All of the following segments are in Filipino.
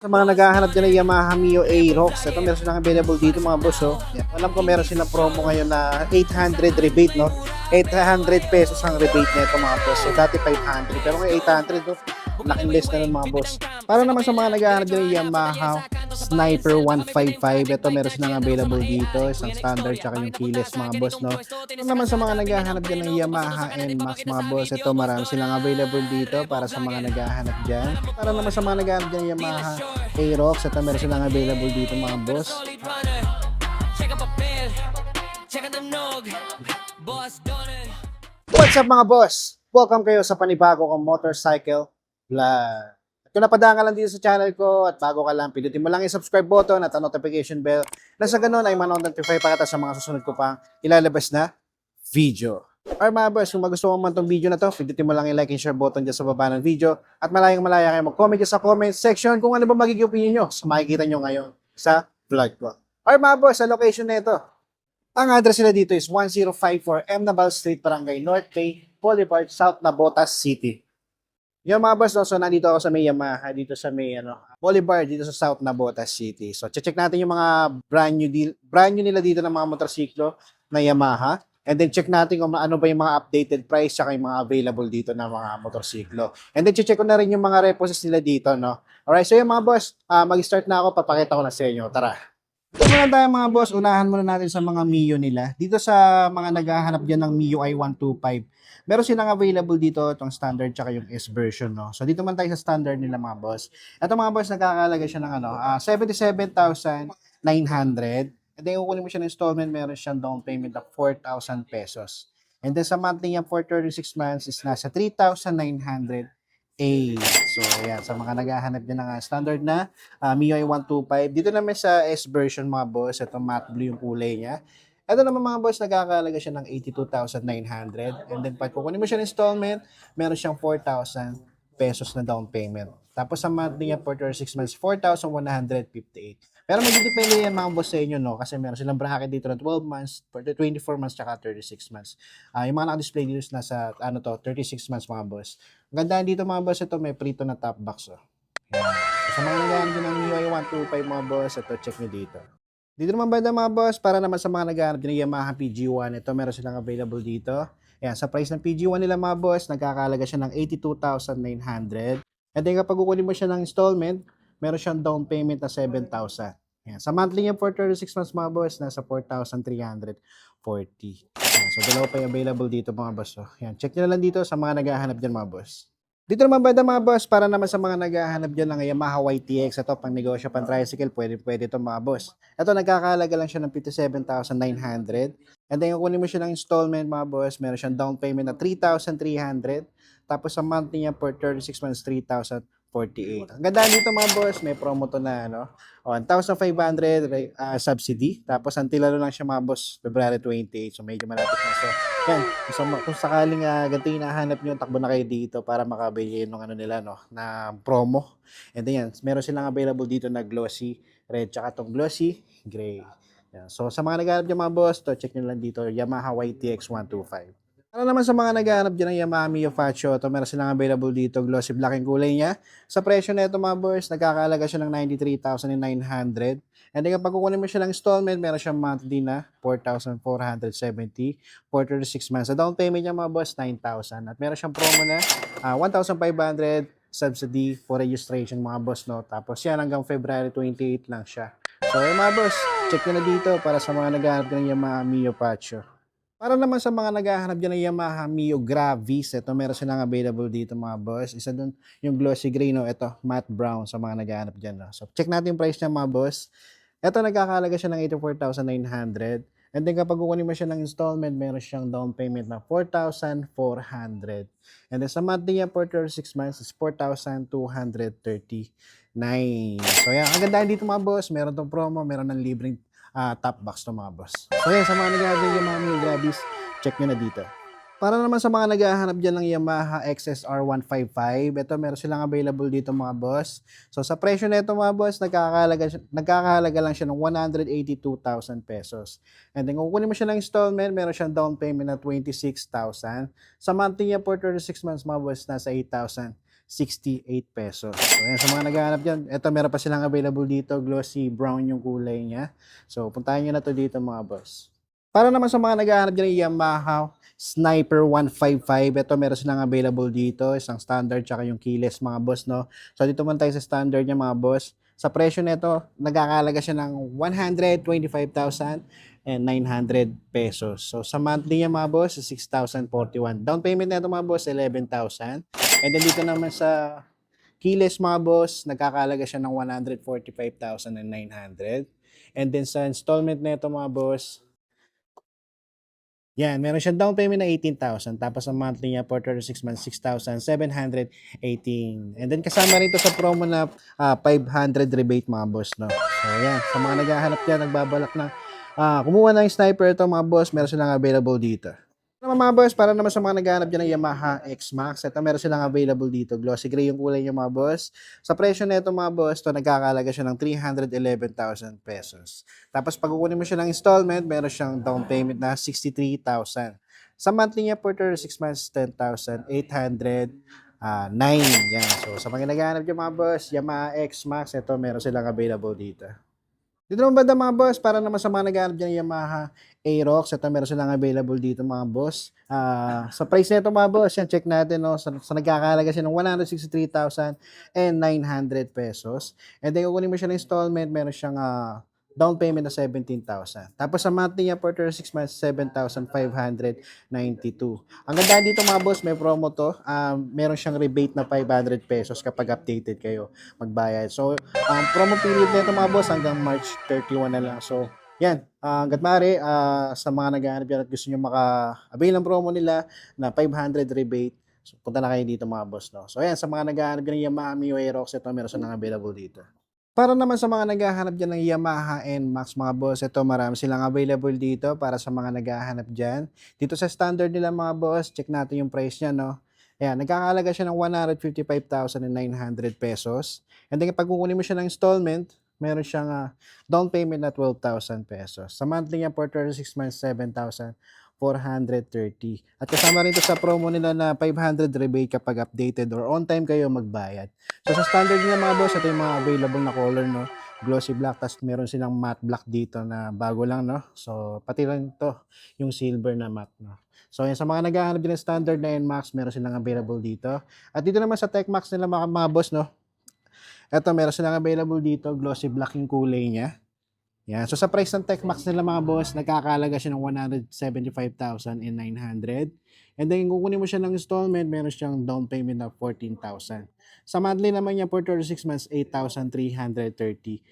Sa mga naghahanap din ng Yamaha Mio Aerox, ito meron silang available dito mga boss. Oh. Yan. Alam ko meron silang promo ngayon na 800 rebate, no? 800 pesos ang rebate nito mga boss. So dati 500, pero ngayon 800, no? Laking list na nun mga boss. Para naman sa mga naghahanap din ng Yamaha Sniper 155, ito meron silang available dito, isang standard tsaka yung keyless mga boss, no? Para naman sa mga naghahanap din ng Yamaha NMAX mga boss, ito marami silang available dito para sa mga naghahanap dyan. Para naman sa mga naghahanap dyan ng Yamaha Aerox, ito meron silang available dito mga boss. What's up mga boss? Welcome kayo sa panibago kong motorcycle vlog. At kung napadaan ka lang dito sa channel ko at bago ka lang, pindutin mo lang yung subscribe button at ang notification bell na sa ganun ay manonotify pa kita sa mga susunod ko pang ilalabas na video. Or mga boss, kung magustuhan mo man itong video na to, pindutin mo lang yung like and share button dyan sa baba ng video at malayang malaya kayo mag-comment dyan sa comment section kung ano ba magiging opinion nyo sa makikita nyo ngayon sa vlog ko. Or mga boss, sa location na ito, ang address nila dito is 1054 M. Naval Street, Barangay North Bay, Boulevard, South Navotas City. Yung mga boss, no, so nandito ako sa may Yamaha, dito sa may Boulevard, dito sa South Navotas City. So check natin yung mga brand new nila dito ng mga motorsiklo na Yamaha. And then check natin kung ano ba yung mga updated price saka yung mga available dito na mga motorsiklo. And then check ko na rin yung mga repos nila dito, no. Alright, so yung mga boss, mag-start na ako, papakita ko na sa inyo. Tara. So muna tayo mga boss, unahan muna natin sa mga Mio nila. Dito sa mga naghahanap dyan ng Mio i125, meron silang available dito itong standard tsaka yung S version, no. So dito man tayo sa standard nila mga boss. Ito mga boss, nagkakalaga siya ng 77,900. And then kukunin mo siya ng installment, meron siyang down payment of 4,000 pesos. And then sa monthly niya for 36 months is nasa 3,900. So, ayan, sa mga naghahanap din ng standard na MIUI 125. Dito naman sa S version mga boss, ito matte blue yung kulay niya. Ito naman mga boss, nagkakalaga siya ng 82,900. And then pag kukunin mo siya ng installment, meron siyang 4,000 pesos na down payment. Tapos sa monthly niya for 36 months, 4,158. Pero magdidepende yan mga boss sa inyo, no? Kasi meron silang bracket dito na 12 months, 24 months, tsaka 36 months. Yung mga naka-display dito is nasa, 36 months mga boss. Ang ganda dito mga boss, ito may prito na top box. Oh. Yan. So, sa mga naghahanap din ng MIUI 125 mga boss, ito check nyo dito. Dito naman banda mga boss, para naman sa mga naghahanap din ng Yamaha PG1, ito meron silang available dito. Yan, sa price ng PG1 nila mga boss, nagkakalaga siya ng 82,900. And then kapag kukunin mo siya ng installment, meron siyang down payment na 7,000. Yan. Sa monthly niya for 36 months mga boss, nasa 4,340. Yan. So dalawa pa yung available dito mga boss. So, yan. Check nyo na lang dito sa mga naghahanap dyan mga boss. Dito naman banda mga boss, para naman sa mga naghahanap dyan ng Yamaha YTX, ito pang negosyo, pang tricycle, pwede ito mga boss. Ito nagkakalaga lang siya ng 57,900. And then kung kunin mo siya ng installment mga boss, meron siyang down payment na 3,300. Tapos sa monthly niya for 36 months, 3,048. Ang ganda dito mga boss, may promo to na 1,500 subsidy. Tapos until lang siya mga boss, February 28. So medyo malapit na. So yan, kung sakaling ganito yung nahanap nyo, takbo na kayo dito para makabili ng nila, na promo. And then yan, meron silang available dito na glossy red, tsaka itong glossy gray. Yan. So sa mga naghahanap dyan mga boss, check nyo lang dito, Yamaha YTX 125. Para naman sa mga naghahanap dyan ng Yamaha Mio Faccio, ito meron silang available dito, glossy black yung kulay niya. Sa presyo na ito mga boys, nagkakalaga siya ng 93,900. And then kapag kukunin mo siya ng installment, meron siyang monthly na 4,470 for 36 months. Sa down payment niya mga boss, 9,000. At meron siyang promo na 1,500 subsidy for registration mga boss, no. Tapos yan hanggang February 28 lang siya. So mga boss, check nyo na dito para sa mga naghahanap ng Yamaha Mio Faccio. Para naman sa mga naghahanap dyan ng Yamaha Mio Gravis, ito meron silang available dito mga boss. Isa dun yung glossy gray, no? Ito, matte brown sa mga naghahanap dyan. No? So check natin yung price niya mga boss. Ito nagkakalaga siya ng 84,900. And then kapag kukunin mo siya ng installment, meron siyang down payment na 4,400. And then sa monthly niya for 36 months is 4,239. So yan, ang ganda dito mga boss. Meron tong promo, meron ng libreng top box to mga boss. So yan, sa mga naghahanap yung mga Mio Gravis, check nyo na dito. Para naman sa mga naghahanap dyan ng Yamaha XSR 155, ito meron silang available dito mga boss. So sa presyo na ito mga boss, nagkakahalaga lang siya ng 182,000 pesos. And then kung kukunin mo siya ng installment, meron siyang down payment na 26,000. Sa monthly niya for 36 months mga boss, nasa 8,000. pesos. So, ayan, sa mga naghahanap dyan, eto meron pa silang available dito, glossy brown yung kulay niya. So, puntahan nyo na to dito mga boss. Para naman sa mga naghahanap dyan ng Yamaha Sniper 155, ito meron silang available dito, isang standard tsaka yung keyless mga boss, no? So, dito muna tayo sa standard niya mga boss. Sa presyo nito, nagkakalaga siya ng 125,900 pesos. So, sa monthly niya mga boss, 6,041. Down payment nito mga boss, 11,000. And then dito naman sa keyless mga boss, nagkakalaga siya ng 145,900. And then sa installment nito mga boss, yan, meron siyang down payment na 18,000. Tapos ang monthly niya for 36 months, 6,718. And then kasama rito sa promo na 500 rebate mga boss, no? So yan, sa mga naghahanap dyan, nagbabalak na kumuha ng sniper ito mga boss, meron silang available dito. Mga boss, para naman sa mga naghahanap dyan ng Yamaha X-Max, ito meron silang available dito. Glossy gray yung kulay niya mga boss. Sa presyo nito mga boss, ito nagkakalaga siya ng 311,000 pesos. Tapos pag kukunin mo siya ng installment, meron siyang down payment na 63,000. Sa monthly niya for 36 months, 10,809. Yan. So sa mga naghahanap dyan mga boss, Yamaha X-Max, ito meron silang available dito. Dito naman banda mga boss, para naman sa mga naghahanap dyan ng Yamaha Aerox, ito meron silang available dito mga boss. Sa price nito mga boss, yan check natin, no? Sa nagkakalaga siya ng 163,900 pesos. And then kukunin mo siya ng installment, meron siyang down payment na 17,000. Tapos sa monthly niya for 36 months, 7,592. Ang ganda dito mga boss, may promo to. Meron siyang rebate na 500 pesos kapag updated kayo magbayad. So, ang promo period nito mga boss hanggang March 31 na lang. So, yan. Hanggat maaari, sa mga naghahanap yan at gusto nyo maka-avail ng promo nila na 500 rebate, so, punta na kayo dito mga boss, no? So, yan. Sa mga naghahanap yan ng Yamaha Mio Aerox, ito meron silang available dito. Para naman sa mga naghahanap dyan ng Yamaha NMAX mga boss, ito marami silang available dito para sa mga naghahanap dyan. Dito sa standard nila mga boss, check natin yung price niya, no? Ayan, nagkakalaga siya ng 155,900 pesos. And then pag kukunin mo siya ng installment, meron siyang down payment na 12,000 pesos. Sa monthly niya for 36 months, 7,430. At kasama rin ito sa promo nila na 500 rebate kapag updated or on time kayo magbayad. So sa standard nila mga boss, ito yung mga available na color, no? Glossy black, tapos meron silang matte black dito na bago lang, no? So pati lang to yung silver na matte, no? So yan, sa mga naghahanap din ng standard na NMAX, meron silang available dito. At dito naman sa TechMax nila mga boss, no? Ito, meron silang available dito, glossy black yung kulay niya. Yan. So sa price ng TechMax nila mga boss, nagkakalaga siya ng 175,900. And then kukunin mo siya ng installment, meron siyang down payment na 14,000. Sa monthly naman niya for 36 months, 8,336.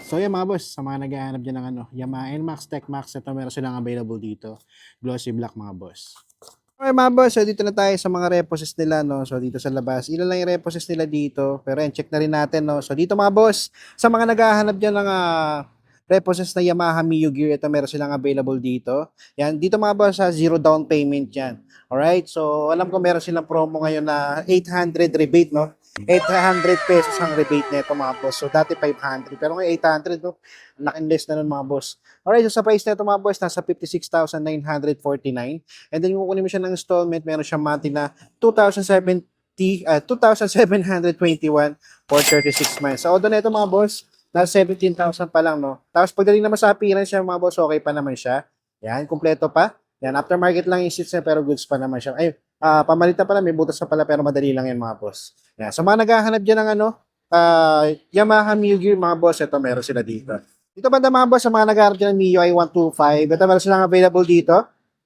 So yan mga boss, sa mga naghahanap dyan ng Yamaha NMAX, TechMax, ito meron silang available dito. Glossy black mga boss. Okay mga boss, so dito na tayo sa mga reposes nila, no? So dito sa labas, ilan lang yung reposes nila dito, pero yan, check na rin natin, no? So dito mga boss, sa mga naghahanap dyan ng reposes na Yamaha Mio Gear, ito meron silang available dito. Yan, dito mga boss, zero down payment yan. Alright, so alam ko meron silang promo ngayon na 800 rebate, no? 800 pesos ang rebate nito mga boss. So dati 500, pero ngayon 800, no? Less na nun mga boss. Alright, so sa price nito mga boss, nasa 56,949. And then kung kukunin mo siya ng installment, meron siyang monthly na 2,721 for 36 months. So although nito mga boss, nasa 17,000 pa lang, no? Tapos pagdating naman sa appearance siya mga boss, okay pa naman siya. Yan, kumpleto pa. Yan, aftermarket lang yung seats niya, pero goods pa naman siya. Ay, pamalit na pala, may butas na pala, pero madali lang yan mga boss. Yan, so mga naghahanap dyan ng Yamaha Mio Gear mga boss, ito meron sila dito. Dito banda mga boss, sa mga naghahanap dyan ng MIUI 125, ito meron silang available dito.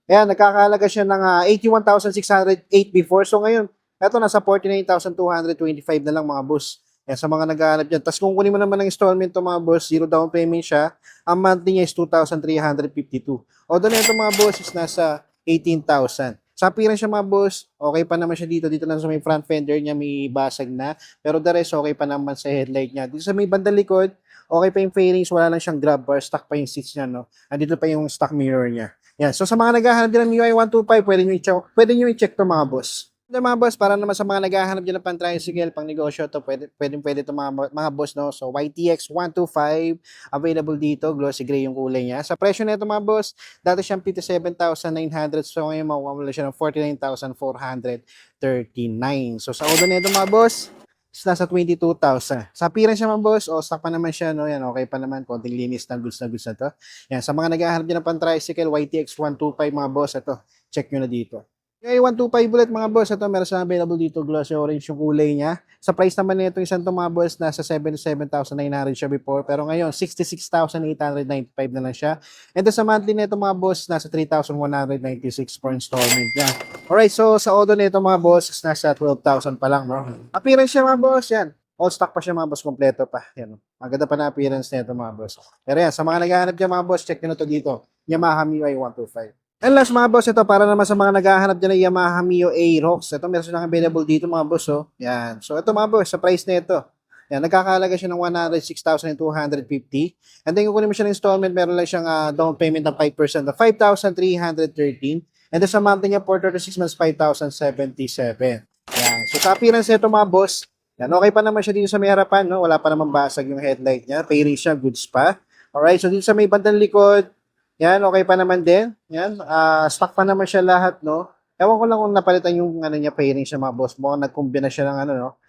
Ayan, nagkakalaga siya ng 81,608 before. So ngayon, ito nasa 49,225 na lang mga boss. Ayan, sa mga naghahanap dyan. Tapos kung kunin mo naman ng installment to mga boss, zero down payment siya, ang monthly niya is 2,352. Although na ito mga boss is nasa 18,000. Sa appearance siya mga boss, okay pa naman siya dito. Dito lang sa may front fender niya, may basag na. Pero the rest, okay pa naman sa headlight niya. Dito sa may bandang likod, okay pa yung fairings, wala lang siyang grab bar, stock pa yung seats niya, no? Andito pa yung stock mirror niya. Yan. So sa mga naghahanap din ng MIUI 125, pwede nyo i-check to mga boss. Mga boss, para naman sa mga naghahanap diyan ng pang-tricycle, pang-negosyo 'to, puwedeng-puwede 'to mga boss 'no. So YTX 125 available dito, glossy gray yung kulay niya. Sa presyo nito mga boss, dati siyang 57,900, so ngayon makukuha mo lang siya ng 49,439. So sa order nito mga boss, is nasa 22,000. Sa appearance niya mga boss, stock pa naman siya 'no, yan okey pa naman, konting linis na goods na 'to. Yan, sa mga naghahanap diyan ng pang-tricycle, YTX 125 mga boss, ito, check niyo na dito. Yung 125 bullet mga boss, ito meron silang available dito, glossy orange yung kulay niya. Sa price naman nito isang to mga boss, nasa 77,900 siya before, pero ngayon 66,895 na lang siya. And sa monthly nito mga boss, nasa 3,196 for installment niya. Alright, so sa order nito mga boss, nasa 12,000 pa lang, no? Appearance siya mga boss, yan. All stock pa siya mga boss, kompleto pa. Yan. Maganda pa na appearance nito mga boss. Pero yan, sa mga naghahanap dyan mga boss, check nyo na to dito. Yamaha MIUI 125. And last mga boss, ito para naman sa mga naghahanap dyan ng Yamaha Mio Aerox. Ito meron silang available dito mga boss. Oh. Yan. So ito mga boss, sa price na ito. Yan, nagkakahalaga siya ng 106,250. And then kung kunin mo siya ng installment, meron lang siyang down payment ng 5% na 5,313. And then sa monthly niya, 4 to 6 months, 5,077. Yan. So sa appearance nito mga boss, yan, okay pa naman siya dito sa may harapan. No? Wala pa naman basag yung headlight niya. Pairing siya, goods pa. Alright, so dito sa may bandang likod, yan, okay pa naman din. Yan, stock pa naman siya lahat, no? Ewan ko lang kung napalitan yung ano niya, pairing siya mga boss mo. Nagkumbina siya ng ano, no?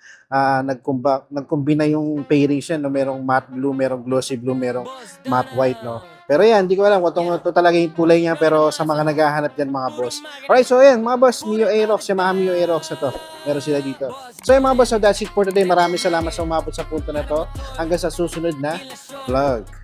Nagkumbina yung pairing siya, no? Merong matte blue, merong glossy blue, merong matte white, no? Pero yan, hindi ko alam kung ito talaga yung kulay niya, pero sa mga naghahanap dyan mga boss. Alright, so yan, mga boss, Mio Aerox, Yamaha Mio Aerox ito. Meron sila dito. So yan mga boss, so that's it for today. Maraming salamat sa umabot sa punto na to. Hanggang sa susunod na vlog.